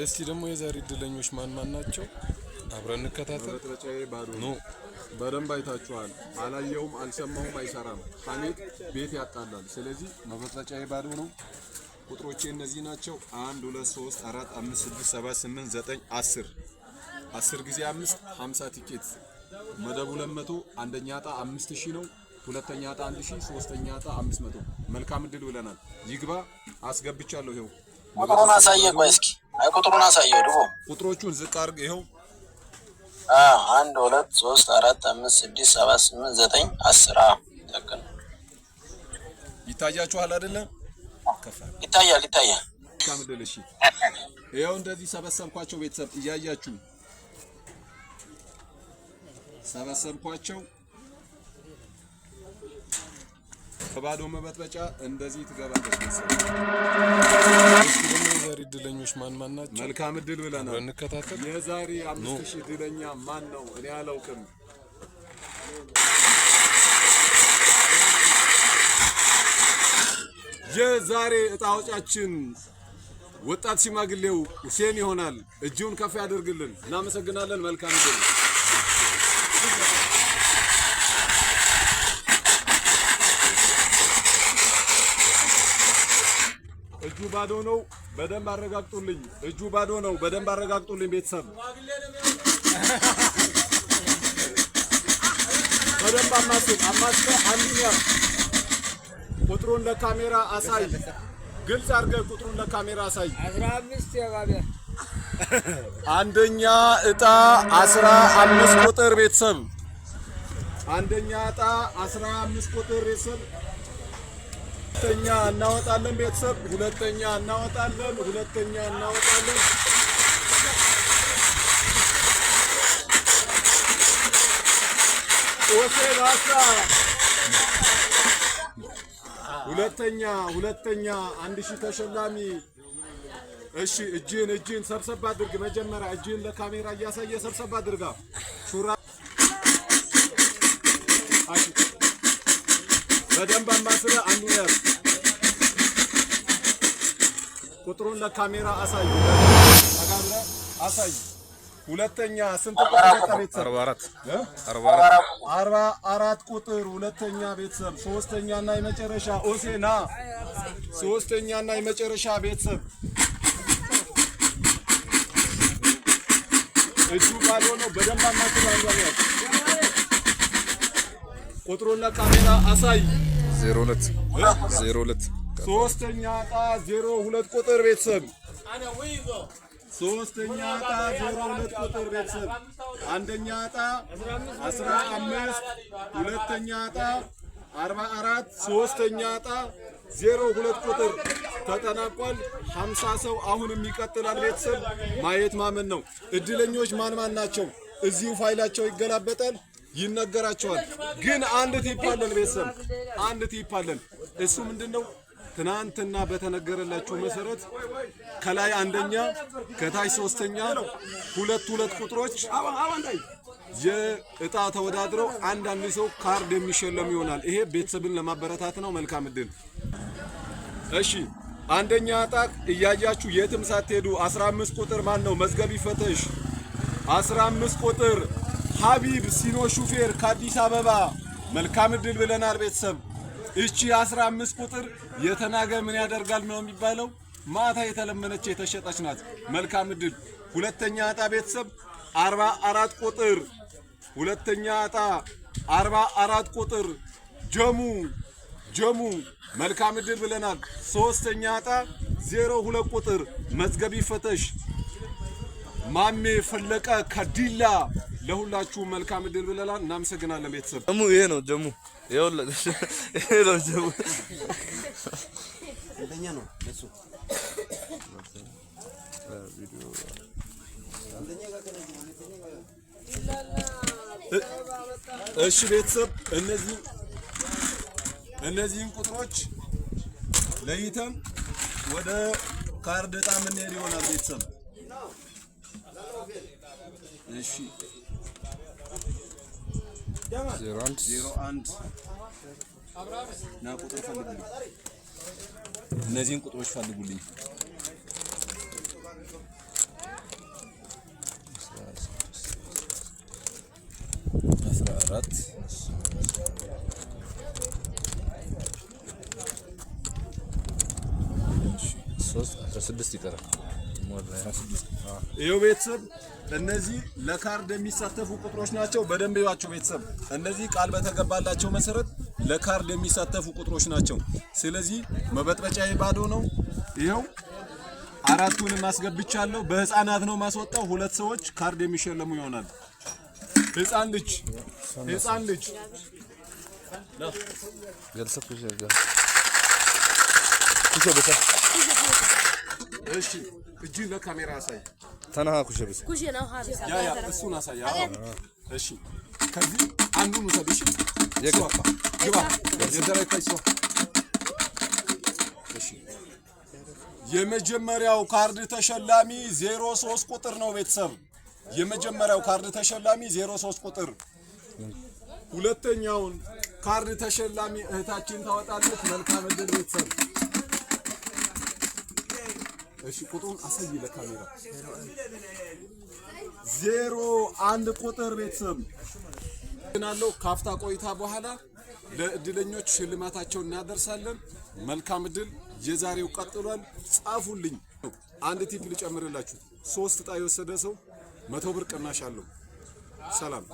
እስቲ ደግሞ የዛሬ እድለኞች ማን ናቸው? አብረን እንከታተል። መበጥበጫዬ ባዶ ነው። በደንብ አይታችኋል። አላየውም፣ አልሰማውም፣ አይሰራም። ሐሜት ቤት ያጣላል። ስለዚህ መበጥበጫዬ ባዶ ነው። ቁጥሮቼ እነዚህ ናቸው። 1 2 3 4 5 6 7 8 9 10 10 ጊዜ 5 50 ቲኬት መደቡ 200 አንደኛ ዕጣ 5000 ነው። ሁለተኛ ዕጣ 1000 ሶስተኛ ዕጣ 500 መልካም እድል ብለናል። ይግባ አስገብቻለሁ። ይሄው ቁጥሩን አሳየ። ቆይ እስኪ አይ ቁጥሩን አሳየው ድቦ ቁጥሮቹን ዝቅ አድርግ። ይሄው 1 2 3 4 5 6 7 8 9 10 ተከለ ይታያችኋል አይደለ? ይታያል። መልካም እድል። እሺ ይሄው እንደዚህ ሰበሰብኳቸው። ቤተሰብ እያያችሁ ሰበሰብኳቸው። ከባዶ መበጥበጫ እንደዚህ ትገባለች። ቤተሰብ እስቲ ደግሞ የዛሬ እድለኞች ማን ናቸው? መልካም እድል ብለናል። እንከታተል። የዛሬ 5000 እድለኛ ማን ነው? እኔ አላውቅም። የዛሬ እጣዎቻችን ወጣት ሽማግሌው ሁሴን ይሆናል። እጁን ከፍ ያደርግልን። እናመሰግናለን። መልካም እድል። እጁ ባዶ ነው። በደንብ አረጋግጡልኝ። እጁ ባዶ ነው። በደንብ አረጋግጡልኝ ቤተሰብ። በደንብ አማስል አንደኛ ቁጥሩን ለካሜራ አሳይ። ግልጽ አድርገህ ቁጥሩን ለካሜራ አሳይ። 15 ያባቢያ አንደኛ ዕጣ 15 ቁጥር ቤተሰብ። አንደኛ ዕጣ 15 ቁጥር ቤተሰብ። ሁለተኛ እናወጣለን ቤተሰብ። ሁለተኛ እናወጣለን። ኦሴ ባሳ ሁለተኛ 1000 ተሸላሚ። እሺ እጅን ሰብሰብ አድርግ። መጀመሪያ እጅን ለካሜራ እያሳየ ሰብሰብ አድርጋ ሹራ በደንብ አማስለ አንዱ ያር ቁጥሩን ለካሜራ አሳይ። ተጋብረ አሳይ። ሁለተኛ ስንት ቁጥር ቤተሰብ? 44 ቁጥር ሁለተኛ ቤተሰብ። ሶስተኛና የመጨረሻ ኦሴና ሶስተኛና የመጨረሻ ቤተሰብ። እጁ ባዶ ነው። በደንብ አማክራ አንዷል። ቁጥሩን ለካሜራ አሳይ። 02 ሶስተኛ ዕጣ 02 ቁጥር ቤተሰብ። ሶስተኛ ዕጣ 02 ቁጥር ቤተሰብ። አንደኛ ዕጣ 15 ሁለተኛ ዕጣ 44 ሶስተኛ ዕጣ 02 ቁጥር ተጠናቋል። 50 ሰው አሁንም ይቀጥላል ቤተሰብ። ማየት ማመን ነው። እድለኞች ማን ናቸው? እዚሁ ፋይላቸው ይገላበጣል፣ ይነገራቸዋል። ግን አንድ ቲፕ አለን ቤተሰብ፣ አንድ ቲፕ አለን። እሱ ምንድነው? ትናንትና በተነገረላችሁ መሰረት ከላይ አንደኛ ከታች ሶስተኛ ሁለት ቁጥሮች የዕጣ ተወዳድረው አንዳንድ ሰው ካርድ የሚሸለም ይሆናል። ይሄ ቤተሰብን ለማበረታት ነው። መልካም እድል። እሺ አንደኛ ዕጣ እያያችሁ የትም ሳትሄዱ 15 ቁጥር ማን ነው? መዝገብ ይፈተሽ። 15 ቁጥር ሀቢብ ሲኖ ሹፌር ከአዲስ አበባ። መልካም እድል ብለናል ቤተሰብ። እቺ 15 ቁጥር የተናገ ምን ያደርጋል ነው የሚባለው? ማታ የተለመነች የተሸጠች ናት። መልካም እድል። ሁለተኛ ዕጣ ቤተሰብ 44 ቁጥር ሁለተኛ ዕጣ 44 ቁጥር ጀሙ መልካም እድል ብለናል። ሶስተኛ ዕጣ 02 ቁጥር መዝገብ ይፈተሽ ማሜ ፈለቀ ከዲላ። ለሁላችሁ መልካም እድል ብለናል። እናመሰግናለን ቤተሰብ። ይሄ ነው ጀሙ። ይሄ ነው ጀሙ። አንደኛ ነው ለሱ እሺ ቤተሰብ እነዚህን ቁጥሮች ለይተን ወደ ካርድ ዕጣ የምንሄድ ይሆናል ቤተሰብ። እሺ 01 ና ቁጥር ፈልጉልኝ። እነዚህን ቁጥሮች ፈልጉልኝ። 6 ይቀራል። ይኸው ቤተሰብ እነዚህ ለካርድ የሚሳተፉ ቁጥሮች ናቸው። በደንብ ይዋቸው ቤተሰብ። እነዚህ ቃል በተገባላቸው መሰረት ለካርድ የሚሳተፉ ቁጥሮች ናቸው። ስለዚህ መበጥበጫዬ ባዶ ነው። ይኸው አራቱንም ማስገብቻለሁ። በህፃናት ነው ማስወጣው። 2 ሰዎች ካርድ የሚሸለሙ ይሆናል። ህፃን ልጅ እሺ እጅ ለካሜራ አሳይ። ተናሃ ኩሸብስ ኩሽናው ሀሪስ ያ እሱን አሳይ። እሺ ከዚህ አንዱን ውሰድሽ። የገባ ግባ የደረከኝ ሰው። እሺ የመጀመሪያው ካርድ ተሸላሚ 03 ቁጥር ነው ቤተሰብ። የመጀመሪያው ካርድ ተሸላሚ 03 ቁጥር። ሁለተኛውን ካርድ ተሸላሚ እህታችን ታወጣለች። መልካም እድል ቤተሰብ። እሺ ቁጥሩን አሳይ ለካሜራ። 01 ቁጥር ቤተሰብ እናለው። ካፍታ ቆይታ በኋላ ለእድለኞች ሽልማታቸውን እናደርሳለን። መልካም እድል። የዛሬው ቀጥሏል። ጻፉልኝ። አንድ ቲፕ ልጨምርላችሁ። 3 ዕጣ የወሰደ ሰው 100 ብር ቅናሽ አለው። ሰላም